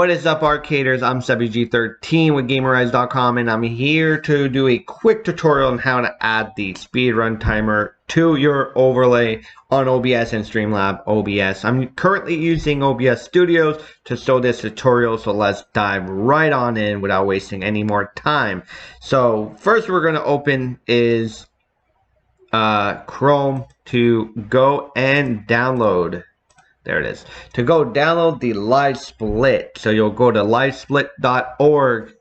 What is up, arcaders? I'm SebiG13 with GamerEyes.com, and I'm here to do a quick tutorial on how to add the speedrun timer to your overlay on OBS and Streamlabs OBS. I'm currently using OBS Studios to show this tutorial, so let's dive right on in without wasting any more time. So first we're going to open is Chrome to go and download. There it is. To go download the LiveSplit. So you'll go to livesplit.org,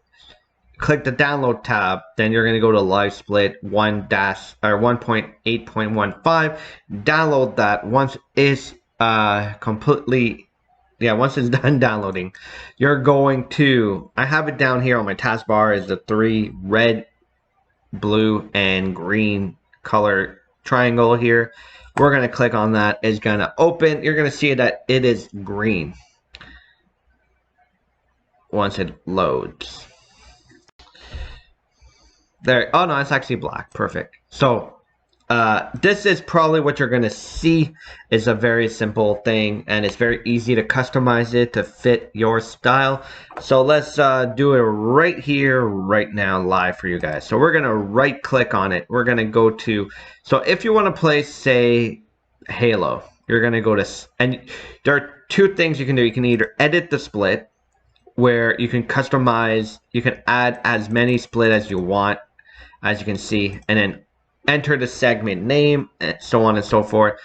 click the download tab, then you're going to go to LiveSplit 1.8.15. Download that. Once it's once it's done downloading, you're going to, I have it down here on my taskbar is the 3 red, blue, and green color triangle here. We're going to click on that. It's going to open. You're going to see that it is green once it loads. There. Oh, no, it's actually black. Perfect. So this is probably what you're going to see. Is a very simple thing, and it's very easy to customize it to fit your style. So let's do it right here, right now, live for you guys. So we're going to right click on it. We're going to go to, so if you want to play, say, Halo, you're going to go to, and there are 2 things you can do. You can either edit the split, where you can customize, you can add as many split as you want, as you can see, and then enter the segment name, and so on and so forth.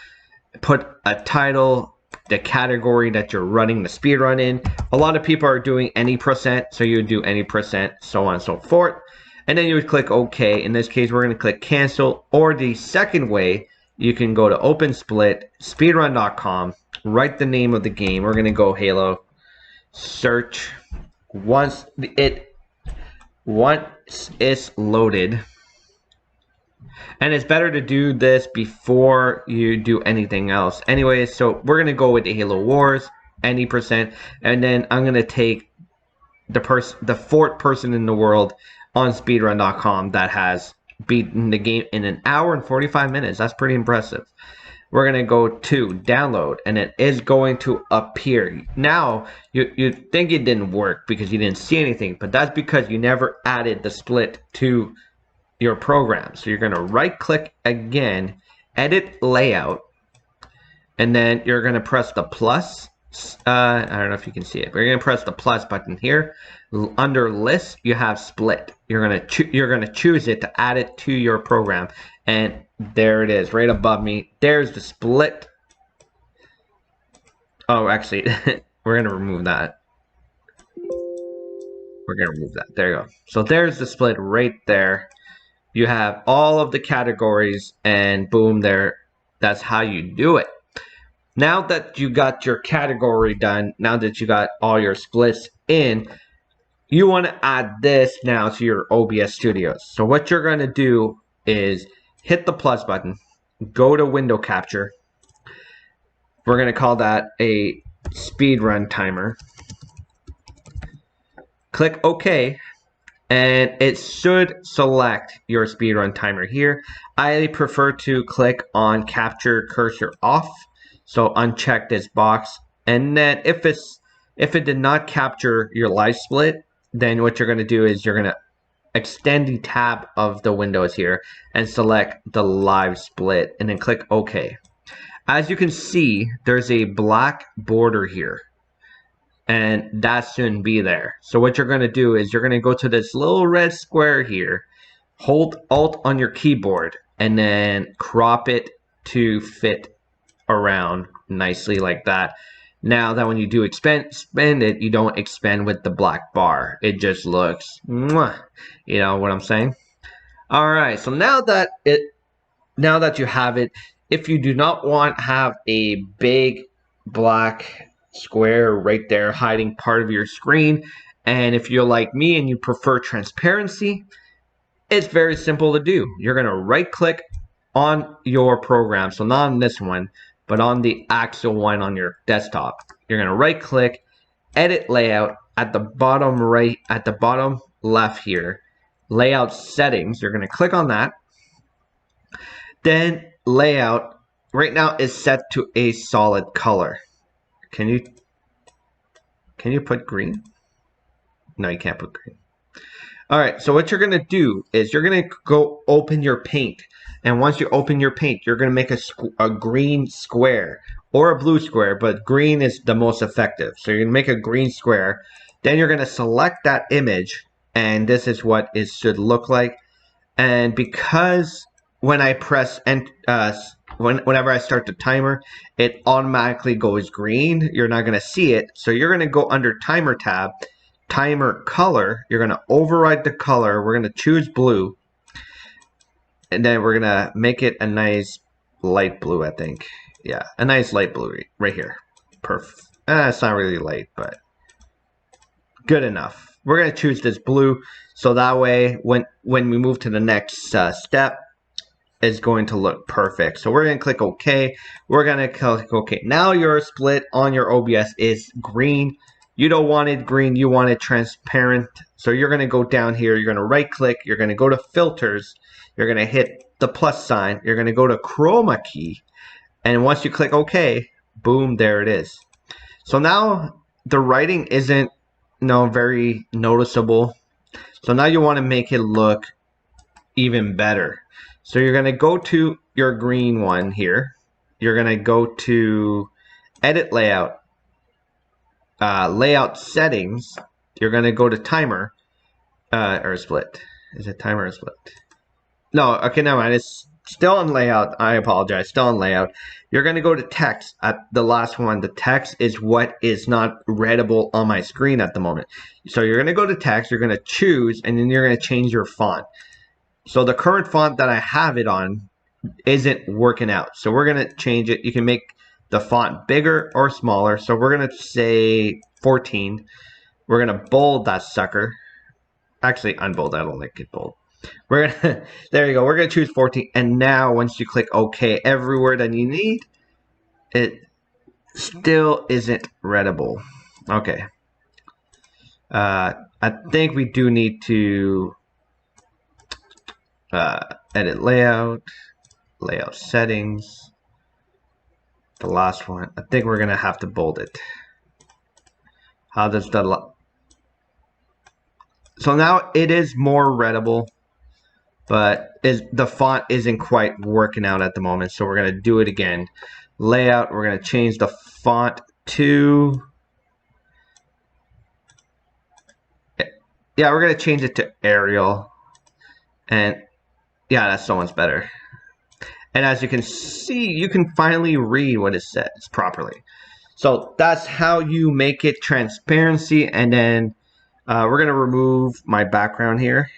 Put a title, the category that you're running the speedrun in. A lot of people are doing any %, so you would do any %, so on and so forth. And then you would click OK. In this case, we're going to click cancel. Or the second way, you can go to OpenSplit, speedrun.com, write the name of the game. We're going to go Halo. Search. Once it's loaded. And it's better to do this before you do anything else. Anyway, so we're going to go with the Halo Wars, any %. And then I'm going to take the 4th person in the world on speedrun.com that has beaten the game in 1 hour and 45 minutes. That's pretty impressive. We're going to go to download, and it is going to appear. Now, you think it didn't work because you didn't see anything, but that's because you never added the split to your program. So you're going to right click again, edit layout, and then you're going to press the plus. I don't know if you can see it, but you're going to press the plus button here. Under list, you have split. You're going to choose it to add it to your program, and there it is right above me. There's the split. Oh, actually, we're going to remove that. We're going to remove that. There you go. So there's the split right there. You have all of the categories, and boom, there. That's how you do it. Now that you got your category done, now that you got all your splits in, you want to add this now to your OBS Studios. So what you're going to do is hit the plus button, go to window capture. We're going to call that a speedrun timer. Click OK. And it should select your speedrun timer here. I prefer to click on capture cursor off. So uncheck this box. And then if it did not capture your LiveSplit, then what you're going to do is you're going to extend the tab of the windows here and select the LiveSplit and then click OK. As you can see, there's a black border here. And that shouldn't be there. So what you're going to do is you're going to go to this little red square here, hold Alt on your keyboard, and then crop it to fit around nicely like that. Now that when you do expand it, you don't expand with the black bar. It just looks, mwah, you know what I'm saying? All right. So now that you have it, if you do not want to have a big black square right there hiding part of your screen, and if you're like me and you prefer transparency, it's very simple to do. You're going to right click on your program, so not on this one, but on the actual one on your desktop. You're going to right click, edit layout at the bottom right, at the bottom left here, layout settings. You're going to click on that. Then layout right now is set to a solid color. Can can you put green? No, you can't put green. All right, so what you're going to do is you're going to go open your paint. And once you open your paint, you're going to make a green square or a blue square, but green is the most effective. So you're going to make a green square. Then you're going to select that image, and this is what it should look like. And because when I press whenever I start the timer, it automatically goes green. You're not going to see it. So you're going to go under Timer tab, Timer Color. You're going to override the color. We're going to choose blue. And then we're going to make it a nice light blue, I think. Yeah, a nice light blue right here. Perfect. It's not really light, but good enough. We're going to choose this blue. So that way, when we move to the next step, it's going to look perfect. So we're going to click OK. We're going to click OK. Now your split on your OBS is green. You don't want it green. You want it transparent. So you're going to go down here. You're going to right click. You're going to go to Filters. You're going to hit the plus sign. You're going to go to Chroma key. And once you click OK, boom, there it is. So now the writing isn't very noticeable. So now you want to make it look even better. So you're going to go to your green one here. You're going to go to Edit Layout, Layout Settings. You're going to go to Timer or Split. Is it Timer or Split? No, okay, never mind. It's still on Layout. I apologize. Still on Layout. You're going to go to Text at the last one. The text is what is not readable on my screen at the moment. So you're going to go to Text. You're going to choose, and then you're going to change your font. So the current font that I have it on isn't working out. So we're going to change it. You can make the font bigger or smaller. So we're going to say 14. We're going to bold that sucker. Actually, unbold. I don't like it bold. We're gonna, there you go. We're going to choose 14. And now once you click OK everywhere that you need, it still isn't readable. Okay. I think we do need to edit layout, layout settings, the last one. I think we're gonna have to bold it. How does the so now it is more readable, but the font isn't quite working out at the moment. So we're gonna do it again. Layout. We're gonna change the font to we're gonna change it to Arial, and yeah, that's so much better. And as you can see, you can finally read what it says properly. So that's how you make it transparency. And then we're going to remove my background here.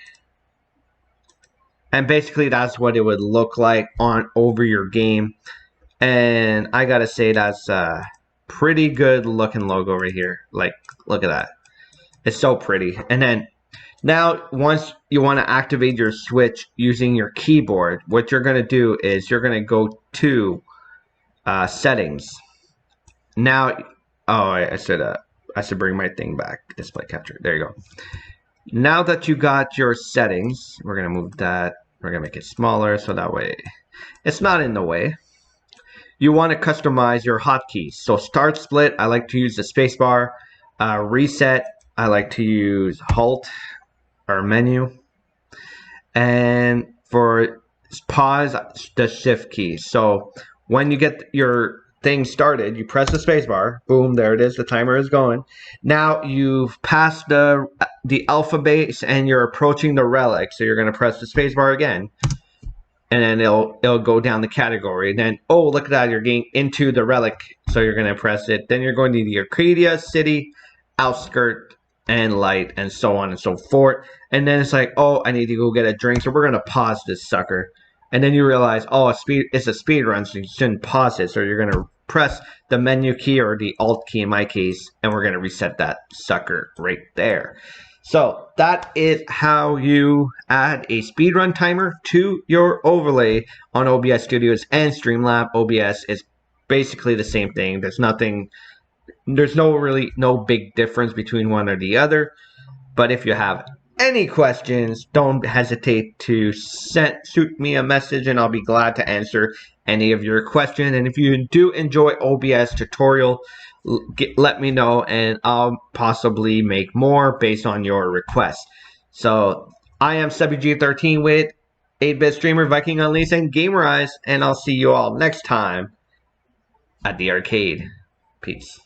And basically that's what it would look like over your game. And I got to say that's a pretty good looking logo right here. Like, look at that. It's so pretty. And then now, once you want to activate your switch using your keyboard, what you're going to do is you're going to go to settings. Now, oh, I should bring my thing back. Display capture. There you go. Now that you got your settings, we're going to move that. We're going to make it smaller so that way it's not in the way. You want to customize your hotkeys. So start split, I like to use the spacebar. Reset, I like to use Alt or menu, and for pause, the shift key. So when you get your thing started, you press the spacebar, boom, there it is, the timer is going. Now you've passed the alphabet and you're approaching the relic, so you're going to press the spacebar again, and then it'll go down the category. And then, oh, look at that, you're getting into the relic, so you're going to press it. Then you're going to the Arcadia, City, Outskirt, and Light, and so on and so forth. And then it's like, oh, I need to go get a drink, so we're going to pause this sucker. And then you realize, oh, it's a speed run, so you shouldn't pause it. So you're going to press the menu key or the Alt key in my case, and we're going to reset that sucker right there. So that is how you add a speedrun timer to your overlay on OBS Studios and Streamlabs. OBS is basically the same thing. There's no big difference between one or the other. But if you have any questions, don't hesitate to shoot me a message and I'll be glad to answer any of your questions. And if you do enjoy OBS tutorial, let me know and I'll possibly make more based on your requests. So I am SubbyG13 with 8-Bit Streamer, Viking Unleashed, and Gamerize, and I'll see you all next time at the arcade. Peace.